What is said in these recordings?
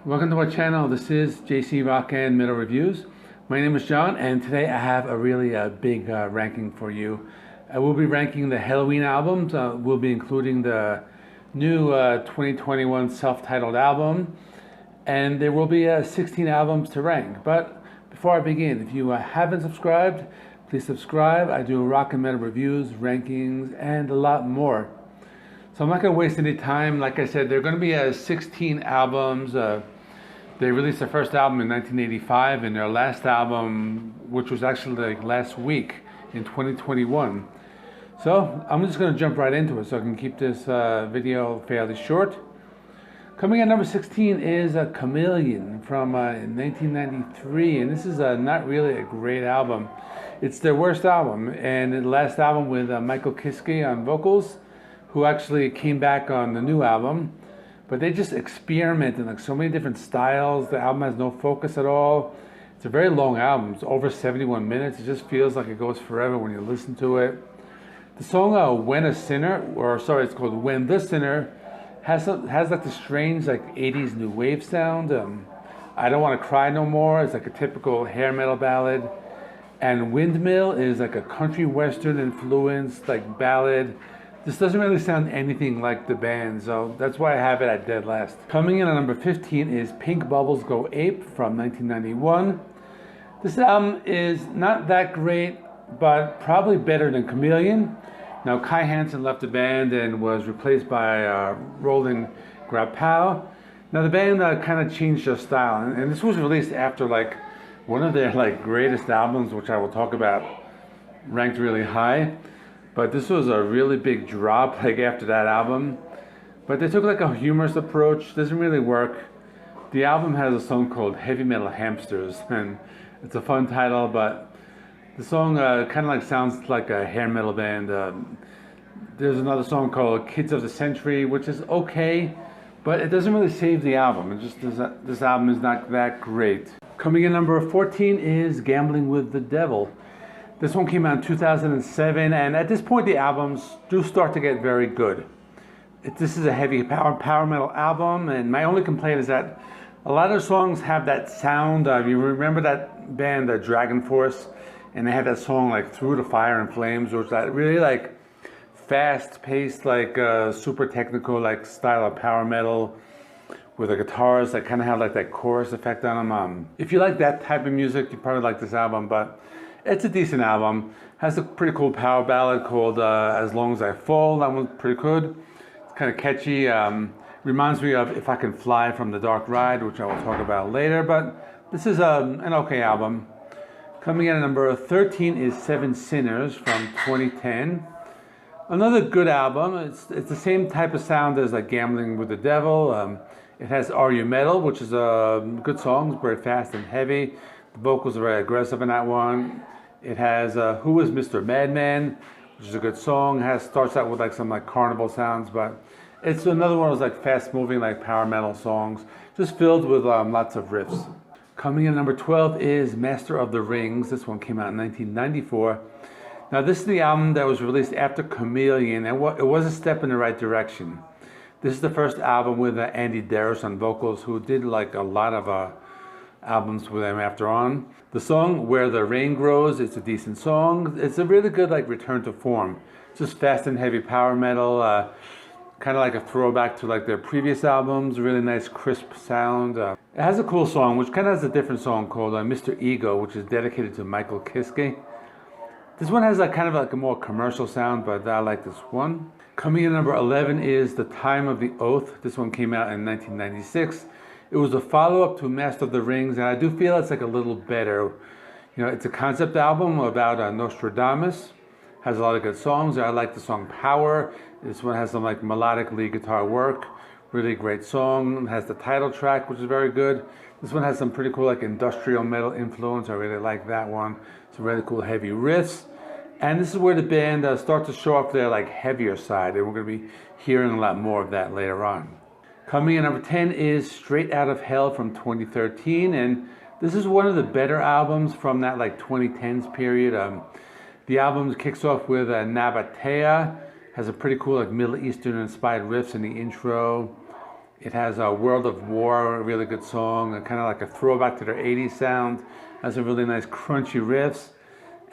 Welcome to our channel. This is JC Rock and Metal Reviews. My name is John, and today I have a really big ranking for you. I will be ranking the Helloween albums. We'll be including the new 2021 self-titled album, and there will be 16 albums to rank. But before I begin, if you haven't subscribed, please subscribe. I do rock and metal reviews, rankings, and a lot more. So I'm not going to waste any time. Like I said, there are going to be 16 albums. They released their first album in 1985, and their last album, which was actually like last week in 2021. So I'm just going to jump right into it so I can keep this video fairly short. Coming at number 16 is Chameleon from 1993, and this is not really a great album. It's their worst album, and the last album with Michael Kiske on vocals, who actually came back on the new album. But they just experiment in like so many different styles. The album has no focus at all. It's a very long album. It's over 71 minutes. It just feels like it goes forever when you listen to it. The song When a Sinner, it's called When the Sinner, has like the strange like 80s new wave sound. I Don't Want to Cry No More is like a typical hair metal ballad. And Windmill is like a country western influenced like ballad. This doesn't really sound anything like the band, so that's why I have it at dead last. Coming in at number 15 is Pink Bubbles Go Ape from 1991. This album is not that great, but probably better than Chameleon. Now, Kai Hansen left the band and was replaced by Roland Grapow. Now, the band kind of changed their style, and this was released after like one of their like greatest albums, which I will talk about, ranked really high. But this was a really big drop like after that album. But they took like a humorous approach. Doesn't really work. The album has a song called Heavy Metal Hamsters, and it's a fun title, but the song kind of like sounds like a hair metal band. There's another song called Kids of the Century, which is okay, but it doesn't really save the album. It just this album is not that great. Coming in number 14 is Gambling with the Devil. This one came out in 2007, and at this point the albums do start to get very good. This is a heavy power metal album, and my only complaint is that a lot of the songs have that sound. You remember that band, Dragon Force, and they had that song like Through the Fire and Flames, which was that really like fast-paced, like super technical like style of power metal with the guitars that kind of have like that chorus effect on them. If you like that type of music, you probably like this album, but it's a decent album. Has a pretty cool power ballad called As Long As I Fall. That one's pretty good. It's kind of catchy. Reminds me of If I Can Fly from The Dark Ride, which I will talk about later. But this is an okay album. Coming in at number 13 is Seven Sinners from 2010. Another good album. It's the same type of sound as like Gambling with the Devil. It has Are You Metal, which is a good song. It's very fast and heavy. The vocals are very aggressive in that one. It has Who Is Mr. Madman, which is a good song. Starts out with like some like carnival sounds, but it's another one of those like fast moving like power metal songs, just filled with lots of riffs. Coming in at number 12 is Master of the Rings. This one came out in 1994. Now this is the album that was released after Chameleon, and it was a step in the right direction. This is the first album with Andy Darris on vocals, who did like a lot of albums with them after on. The song Where the Rain Grows, it's a decent song. It's a really good like return to form. It's just fast and heavy power metal, kind of like a throwback to like their previous albums. Really nice crisp sound. It has a cool song which kind of has a different song called Mr. Ego, which is dedicated to Michael Kiske. This one has like kind of like a more commercial sound, but I like this one. Coming in at number 11 is The Time of the Oath. This one came out in 1996. It was a follow-up to Master of the Rings, and I do feel it's like a little better. You know, it's a concept album about Nostradamus. Has a lot of good songs. I like the song Power. This one has some like melodic lead guitar work. Really great song. It has the title track, which is very good. This one has some pretty cool like industrial metal influence. I really like that one. Some really cool heavy riffs. And this is where the band starts to show off their like heavier side, and we're going to be hearing a lot more of that later on. Coming in number 10 is Straight Out of Hell from 2013, and this is one of the better albums from that like 2010s period. The album kicks off with Nabatea, has a pretty cool like Middle Eastern inspired riffs in the intro. It has a World of War, a really good song, kind of like a throwback to their 80s sound. Has some really nice crunchy riffs.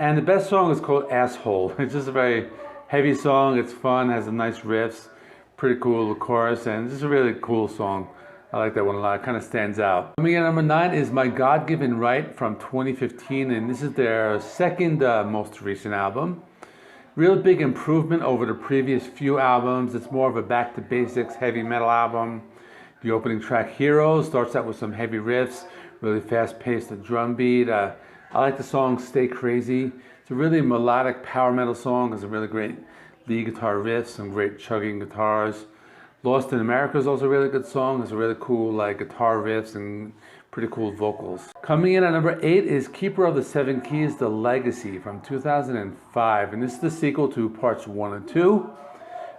And the best song is called Asshole. It's just a very heavy song. It's fun, has some nice riffs, pretty cool chorus, and it's a really cool song. I like that one a lot. It kind of stands out. Coming in at number 9 is My God-Given Right from 2015, and this is their second most recent album. Real big improvement over the previous few albums. It's more of a back to basics heavy metal album. The opening track, Heroes, starts out with some heavy riffs, really fast-paced drum beat. I like the song Stay Crazy. It's a really melodic power metal song. It's a really great lead guitar riffs, some great chugging guitars. Lost in America is also a really good song. It's a really cool like guitar riffs and pretty cool vocals. Coming in at number 8 is Keeper of the Seven Keys, The Legacy from 2005. And this is the sequel to parts 1 and 2,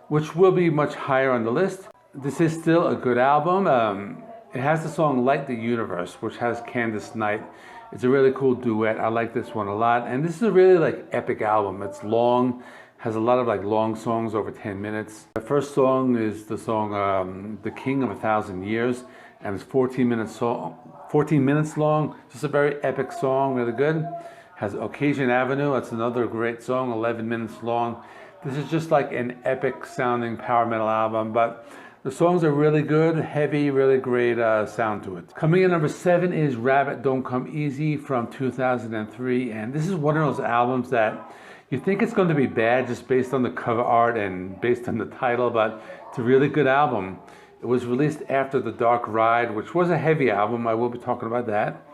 which will be much higher on the list. This is still a good album. It has the song Light the Universe, which has Candice Knight. It's a really cool duet. I like this one a lot. And this is a really like epic album. It's long, has a lot of like long songs over 10 minutes. The first song is the song The King of a Thousand Years, and it's 14 minutes long. Just a very epic song, really good. Has Occasion Avenue, that's another great song, 11 minutes long. This is just like an epic sounding power metal album, but the songs are really good, heavy, really great sound to it. Coming in number 7 is Rabbit Don't Come Easy from 2003, and this is one of those albums that you think it's going to be bad just based on the cover art and based on the title, but it's a really good album. It was released after The Dark Ride, which was a heavy album. I will be talking about that.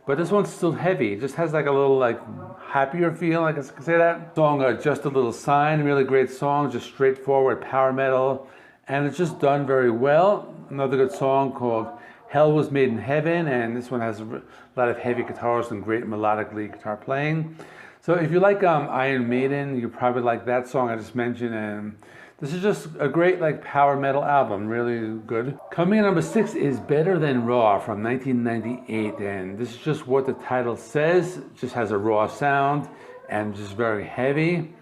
But this one's still heavy. It just has like a little like happier feel, I guess I could say that. Song Just a Little Sign, really great song, just straightforward power metal. And it's just done very well. Another good song called Hell Was Made in Heaven, and this one has a lot of heavy guitars and great melodic lead guitar playing. So if you like Iron Maiden, you probably like that song I just mentioned, and this is just a great like power metal album, really good. Coming in number 6 is Better Than Raw from 1998, and this is just what the title says. It just has a raw sound and just very heavy.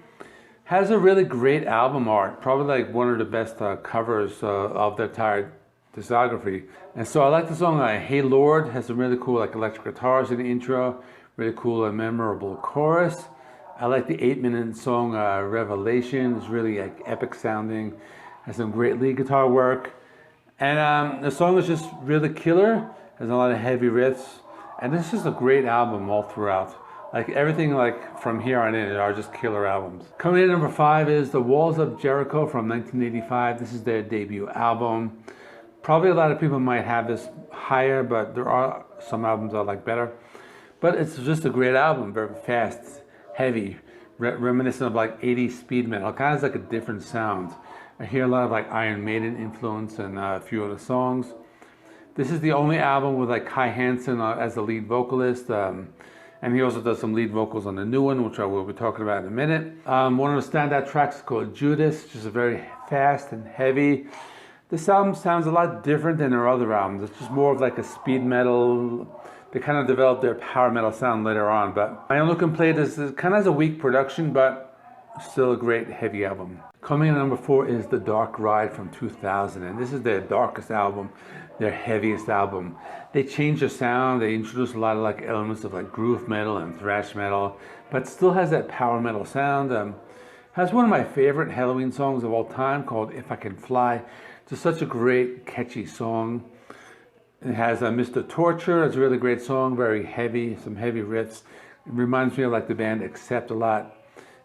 Has a really great album art, probably like one of the best covers of the entire discography. And so I like the song Hey Lord, has some really cool like electric guitars in the intro, really cool and memorable chorus. I like the 8-minute song Revelation. It's really like epic sounding, has some great lead guitar work. And the song is just really killer, has a lot of heavy riffs. And this is a great album all throughout. Like everything like from here on in are just killer albums. Coming in at number 5 is The Walls of Jericho from 1985. This is their debut album. Probably a lot of people might have this higher, but there are some albums I like better. But it's just a great album, very fast, heavy, reminiscent of like 80s speed metal. Kind of like a different sound. I hear a lot of like Iron Maiden influence in a few of the songs. This is the only album with like Kai Hansen as the lead vocalist. And he also does some lead vocals on the new one, which I will be talking about in a minute. One of the standout tracks is called Judas, which is a very fast and heavy. This album sounds a lot different than their other albums. It's just more of like a speed metal. They kind of developed their power metal sound later on. But My Only Complaint is it kind of has a weak production, but still a great heavy album. Coming in at number 4 is The Dark Ride from 2000, and this is their darkest album, their heaviest album. They changed their sound, they introduced a lot of like elements of like groove metal and thrash metal, but still has that power metal sound. Has one of my favorite Helloween songs of all time called If I Can Fly. Just such a great, catchy song. It has Mr. Torture, it's a really great song, very heavy, some heavy riffs. It reminds me of like the band Accept a lot.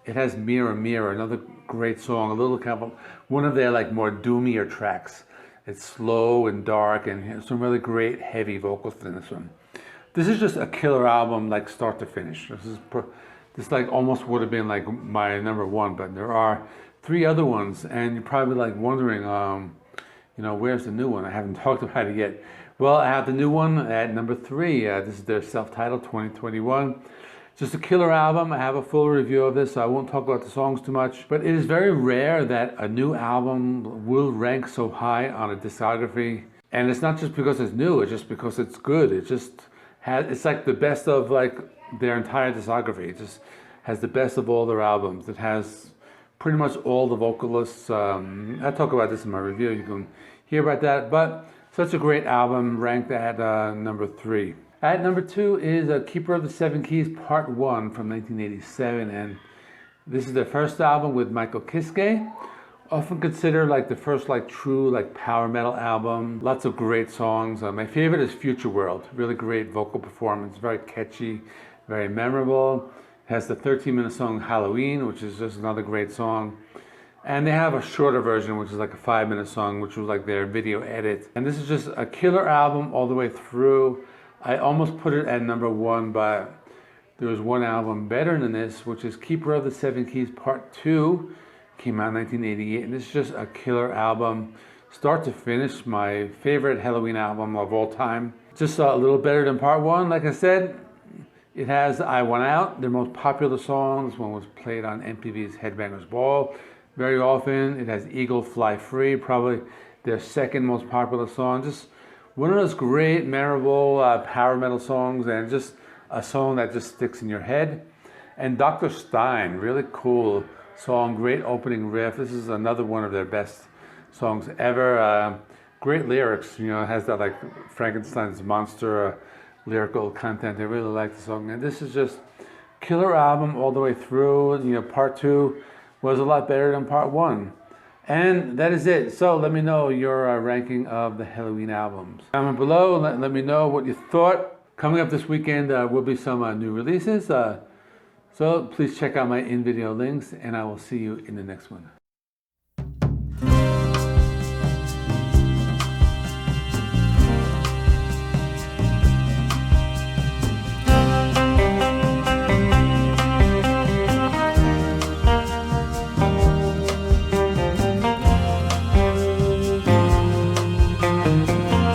It has Mirror Mirror, another great song, a little kind of one of their like more doomier tracks. It's slow and dark and some really great heavy vocals in this one. This is just a killer album, like start to finish. This like almost would have been like my number 1, but there are 3 other ones, and you're probably like wondering, you know, where's the new one? I haven't talked about it yet. Well, I have the new one at number 3. This is their self-titled 2021. Just a killer album. I have a full review of this, so I won't talk about the songs too much. But it is very rare that a new album will rank so high on a discography. And it's not just because it's new, it's just because it's good. It just has, it's like the best of like their entire discography. It just has the best of all their albums. It has pretty much all the vocalists. I talk about this in my review. hear about that. But such a great album, ranked at number 3. At number 2 is Keeper of the Seven Keys Part 1 from 1987. And this is their first album with Michael Kiske. Often considered like the first like true like power metal album. Lots of great songs. My favorite is Future World. Really great vocal performance. Very catchy, very memorable. It has the 13-minute song Helloween, which is just another great song. And they have a shorter version, which is like a 5-minute song, which was like their video edit. And this is just a killer album all the way through. I almost put it at number 1, but there was one album better than this, which is Keeper of the Seven Keys Part 2. Came out in 1988, and this is just a killer album. Start to finish, my favorite Helloween album of all time. Just a little better than Part 1, like I said. It has I Want Out, their most popular song. This one was played on MTV's Headbangers Ball very often. It has Eagle Fly Free, probably their second most popular song. Just one of those great, memorable power metal songs, and just a song that just sticks in your head. And Dr. Stein, really cool song, great opening riff. This is another one of their best songs ever. Great lyrics, you know, it has that like Frankenstein's monster lyrical content. I really like the song, and this is just killer album all the way through. You know, Part 2 was a lot better than Part 1. And that is it. So let me know your ranking of the Helloween albums. Comment below, let me know what you thought. Coming up this weekend will be some new releases. So please check out my in-video links, and I will see you in the next one.